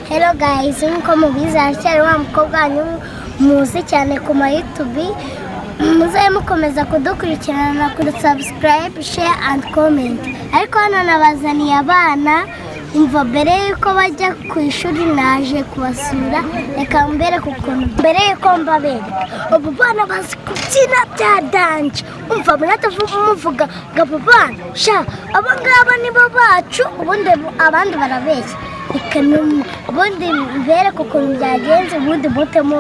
Hello guys, nkuko mubizi aracyari wa mukobwa wanyu muzi cyane ku YouTube. Muzaye mukomeza kudukurikirana, subscribe, share and comment. Ariko hano nabazaniye abana umva mbere yuko bajya ku ishuri naje kubasura, reka mbere kukuntu mbere yuko mbabera ubu bana bazi kubyina bya dance. Umva muvuga gabo bana sha abangaba nibo bacu, ubundi abandi barabeshya. Reka ubundi mbere kukuntu byagenze, ubundi mutemo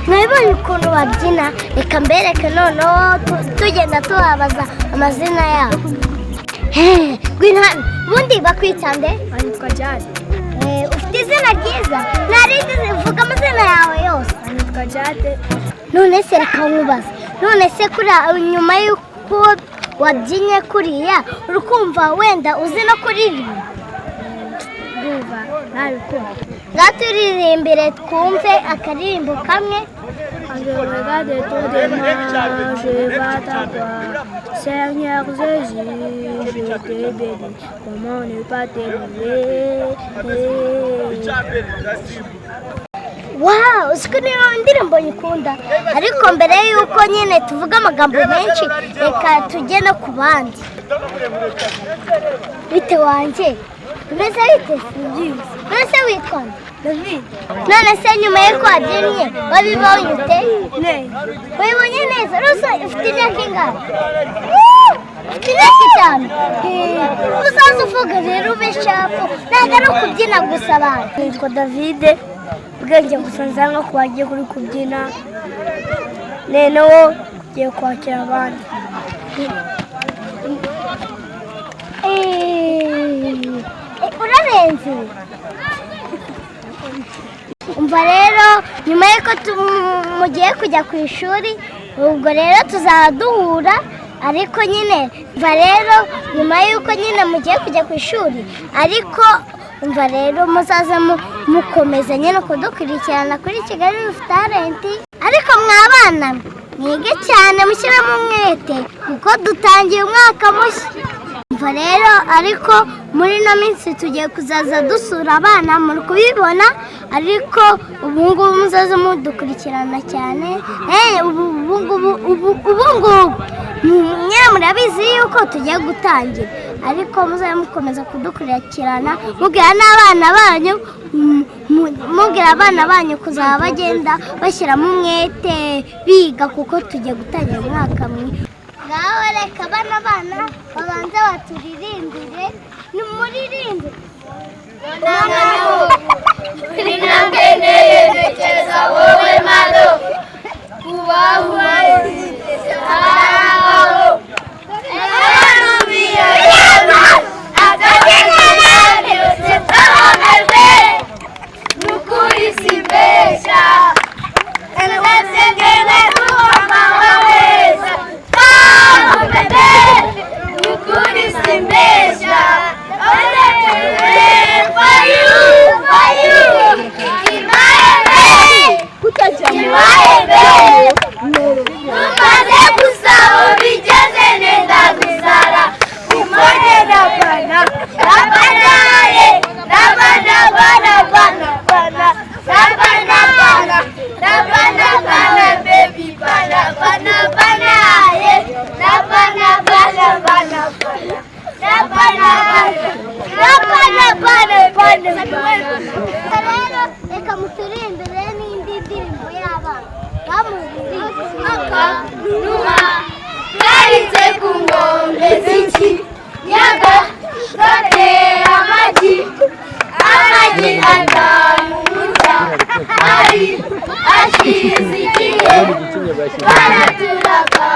mwebonye ukuntu babyina. Reka mbereke noneho tugenda tubabaza amazina yabo. Gwino ubundi bakwita nde? Anitwa Jade. Ufite izina ryiza? Narindi zivuga amazina yawe yose. Anitwa Jade. None se reka nkubaze, none se kuri nyuma y'uko wabyinye kuriya urukumva wenda uzi no kuririmba? Ndumva nabikunda. Ngaturirimbire twumve akaririmbo kamwe. Je regarde tout de moi, je vais t'avoir. Seigneur Jésus, je te bénis. Comment ne pas t'aimer? Wow, uzi ko niyo ndirimbo nyikunda. Ariko mbere yuko nyine tuvuga amagambo menshi, reka tujye no ku bandi. Bite wanjye? Umeze bite? Mbese witwa David. None se nyuma y'uko wabyinye wabibonye ute? Wabibonye neza? Rusa ufite imyaka ingana? Ufite imyaka 5. Uzaza uvuga rero ube shapu, ntabwo ari ukubyina gusa abantu. Nitwa David. Ubwenge gusa nzanga ko wagiye kuri kubyina. Noneho ugiye kwakira abandi. Urarenze. Umva rero nyuma y'uko mugiye kujya ku ishuri, ubwo rero tuzaduhura. Ariko nyine umva rero nyuma y'uko nyine mugiye kujya ku ishuri, ariko umva rero muzaza mukomeza nyine kudukurikirana kuri Kigali Youth Talent. Ariko mwabana bana mwige cyane mushyiramo umwete kuko dutangiye umwaka mushya. Umva rero ariko muri ino minsi tugiye kuzaza dusura abana muri kubibona, ariko ubu ngubu muzaza mudukurikirana cyane. Ubu ngubu nyine murabizi yuko tugiye gutangira, ariko muzabe mukomeza kudukurikirana mubwira n'abana banyu, mubwira abana banyu kuzaba bagenda bashyiramo umwete biga kuko tugiye gutangira umwaka mwiza. Ngaho reka bana babanze baturirimbire, nimuririmbe. Ninangeneye nekeza wowe malo kubaho reka muturirimbire n'indi ndirimbo y'abana. Numa yaritse ku nkombe z'ikiyaga gatera amagi atanu muza ari ashize igihe baraturaga